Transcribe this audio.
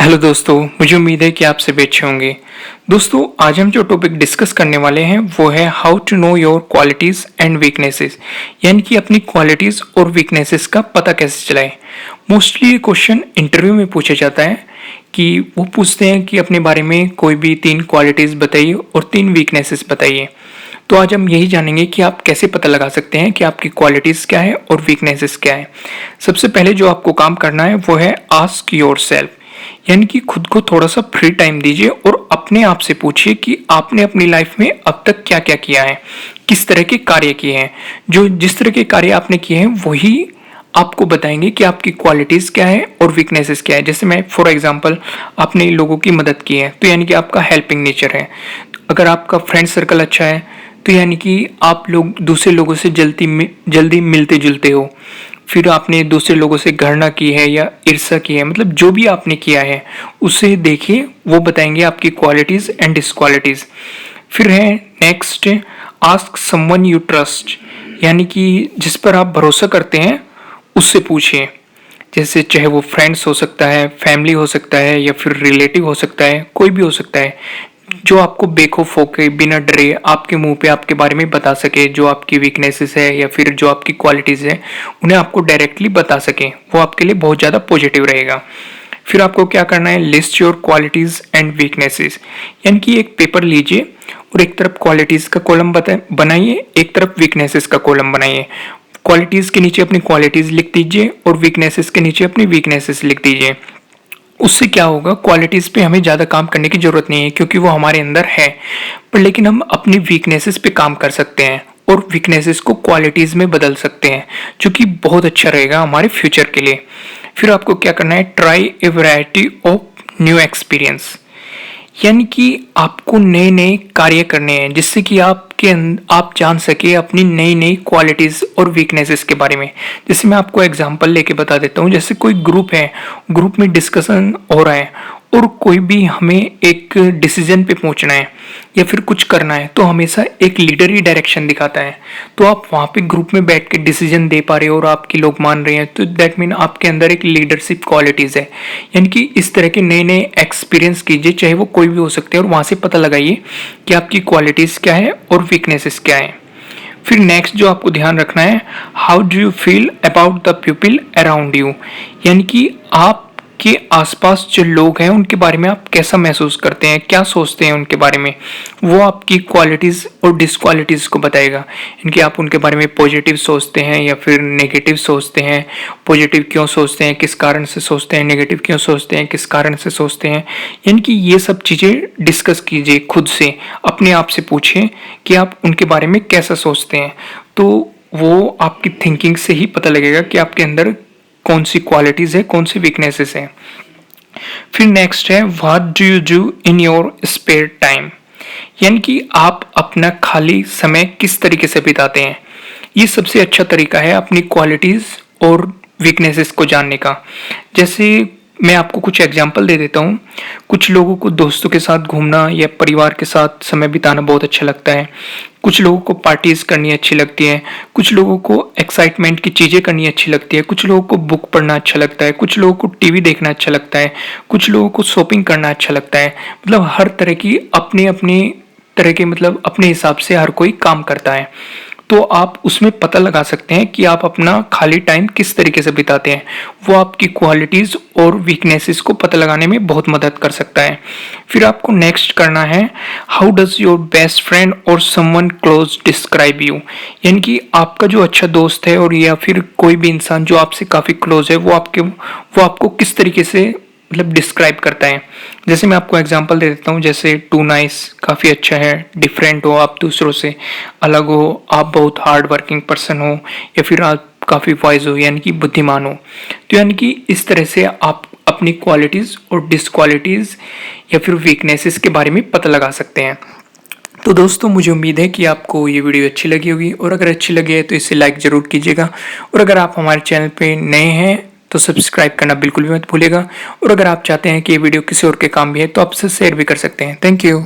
Hello दोस्तों, मुझे उम्मीद है कि आप सभी अच्छे होंगे। दोस्तों, आज हम जो टॉपिक डिस्कस करने वाले हैं वो है how to know your qualities and weaknesses, यानी कि अपनी क्वालिटीज़ और वीकनेसेस का पता कैसे चलाएं। मोस्टली ये क्वेश्चन इंटरव्यू में पूछा जाता है कि वो पूछते हैं कि अपने बारे में कोई भी 3 क्वालिटीज़ बताइए और 3 वीकनेसेस बताइए। तो आज हम यही जानेंगे कि आप कैसे पता लगा सकते हैं कि आपकी क्वालिटीज़ क्या है और वीकनेसेस क्या है। सबसे पहले जो आपको काम करना है वो है आस्क योरसेल्फ, यानी कि खुद को थोड़ा सा फ्री टाइम दीजिए और अपने आप से पूछिए कि आपने अपनी लाइफ में अब तक क्या क्या किया है, किस तरह के कार्य किए हैं। जो जिस तरह के कार्य आपने किए हैं वही आपको बताएंगे कि आपकी क्वालिटीज़ क्या है और वीकनेसेस क्या है। जैसे मैं फॉर एग्जांपल, आपने लोगों की मदद की है तो यानी कि आपका हेल्पिंग नेचर है। अगर आपका फ्रेंड सर्कल अच्छा है तो यानी कि आप लोग दूसरे लोगों से जल्दी मिलते जुलते हो। फिर आपने दूसरे लोगों से घृणा की है या ईर्ष्या की है, मतलब जो भी आपने किया है उसे देखिए, वो बताएंगे आपकी क्वालिटीज़ एंड डिसक्वालिटीज़। फिर है next, ask someone you trust, यानी कि जिस पर आप भरोसा करते हैं उससे पूछिए। जैसे चाहे वो फ्रेंड्स हो सकता है, फैमिली हो सकता है या फिर रिलेटिव हो सकता है, कोई भी हो सकता है जो आपको बेखौफ होकर बिना डरे आपके मुंह पे आपके बारे में बता सके। जो आपकी वीकनेसेस है या फिर जो आपकी क्वालिटीज़ है उन्हें आपको डायरेक्टली बता सके, वो आपके लिए बहुत ज़्यादा पॉजिटिव रहेगा। फिर आपको क्या करना है, list your qualities and weaknesses, यानी कि एक पेपर लीजिए और एक तरफ क्वालिटीज़ का कॉलम बनाइए, एक तरफ वीकनेसेस का कॉलम बनाइए। क्वालिटीज़ के नीचे अपनी क्वालिटीज़ लिख दीजिए और वीकनेसेस के नीचे अपनी वीकनेसेस लिख दीजिए। उससे क्या होगा, क्वालिटीज़ पे हमें ज़्यादा काम करने की ज़रूरत नहीं है क्योंकि वो हमारे अंदर है। पर लेकिन हम अपनी वीकनेसेस पे काम कर सकते हैं और वीकनेसेस को क्वालिटीज़ में बदल सकते हैं, जो कि बहुत अच्छा रहेगा हमारे फ्यूचर के लिए। फिर आपको क्या करना है, try A variety of new experience, यानी कि आपको नए नए कार्य करने हैं जिससे कि आप जान सके अपनी नई नई क्वालिटीज़ और वीकनेसेस के बारे में। जैसे मैं आपको एग्जांपल लेके बता देता हूँ। जैसे कोई ग्रुप है, ग्रुप में डिस्कशन हो रहा है और कोई भी हमें एक डिसीजन पे पहुंचना है या फिर कुछ करना है, तो हमेशा एक लीडर ही डायरेक्शन दिखाता है। तो आप वहाँ पे ग्रुप में बैठ के डिसीजन दे पा रहे हो और आपके लोग मान रहे हैं, तो दैट मीन आपके अंदर एक लीडरशिप क्वालिटीज़ है। यानी कि इस तरह के नए नए एक्सपीरियंस कीजिए, चाहे वो कोई भी हो सकते हैं, और वहाँ से पता लगाइए कि आपकी क्वालिटीज़ क्या है और वीकनेसेस क्या है। फिर नेक्स्ट जो आपको ध्यान रखना है, how do you feel about the people around you, यानी कि आपके आसपास जो लोग हैं उनके बारे में आप कैसा महसूस करते हैं, क्या सोचते हैं उनके बारे में, वो आपकी क्वालिटीज़ और डिसक्वालिटीज़ को बताएगा। यानी आप उनके बारे में पॉजिटिव सोचते हैं या फिर नेगेटिव सोचते हैं, पॉजिटिव क्यों सोचते हैं, किस कारण से सोचते हैं, नेगेटिव क्यों सोचते हैं, किस कारण से सोचते हैं। यानी कि ये सब चीज़ें डिस्कस कीजिए खुद से, अपने आप से पूछिए कि आप उनके बारे में कैसा सोचते हैं। तो वो आपकी थिंकिंग से ही पता लगेगा कि आपके अंदर कौन सी क्वालिटीज़ है, कौन सी वीकनेसेस है। फिर नेक्स्ट है, what do you do in your spare time, यानी कि आप अपना खाली समय किस तरीके से बिताते हैं। ये सबसे अच्छा तरीका है अपनी क्वालिटीज़ और वीकनेसेस को जानने का। जैसे मैं आपको कुछ एग्जांपल दे देता हूँ। कुछ लोगों को दोस्तों के साथ घूमना या परिवार के साथ समय बिताना बहुत अच्छा लगता है। कुछ लोगों को पार्टीज़ करनी अच्छी लगती है, कुछ लोगों को एक्साइटमेंट की चीज़ें करनी अच्छी लगती है, कुछ लोगों को बुक पढ़ना अच्छा लगता है, कुछ लोगों को टीवी देखना अच्छा लगता है, कुछ लोगों को शॉपिंग करना अच्छा लगता है। मतलब हर तरह की अपनी अपनी तरह के, मतलब अपने हिसाब से हर कोई काम करता है। तो आप उसमें पता लगा सकते हैं कि आप अपना खाली टाइम किस तरीके से बिताते हैं। वो आपकी क्वालिटीज़ और वीकनेसेस को पता लगाने में बहुत मदद कर सकता है। फिर आपको नेक्स्ट करना है, how does your best friend और समवन क्लोज डिस्क्राइब यू, यानी कि आपका जो अच्छा दोस्त है और या फिर कोई भी इंसान जो आपसे काफ़ी क्लोज है वो आपको किस तरीके से मतलब डिस्क्राइब करता है। जैसे मैं आपको एग्जांपल दे देता हूँ। जैसे टू नाइस काफ़ी अच्छा है, डिफरेंट हो, आप दूसरों से अलग हो, आप बहुत हार्ड वर्किंग पर्सन हो, या फिर आप काफ़ी वाइज हो यानी कि बुद्धिमान हो। तो यानी कि इस तरह से आप अपनी क्वालिटीज़ और डिसक्वालिटीज़ या फिर वीकनेसेस के बारे में पता लगा सकते हैं। तो दोस्तों, मुझे उम्मीद है कि आपको ये वीडियो अच्छी लगी होगी, और अगर अच्छी लगी है तो इसे लाइक ज़रूर कीजिएगा। और अगर आप हमारे चैनल पे नए हैं तो सब्सक्राइब करना बिल्कुल भी मत भूलिएगा। और अगर आप चाहते हैं कि ये वीडियो किसी और के काम भी है तो आप इसे शेयर भी कर सकते हैं। Thank you.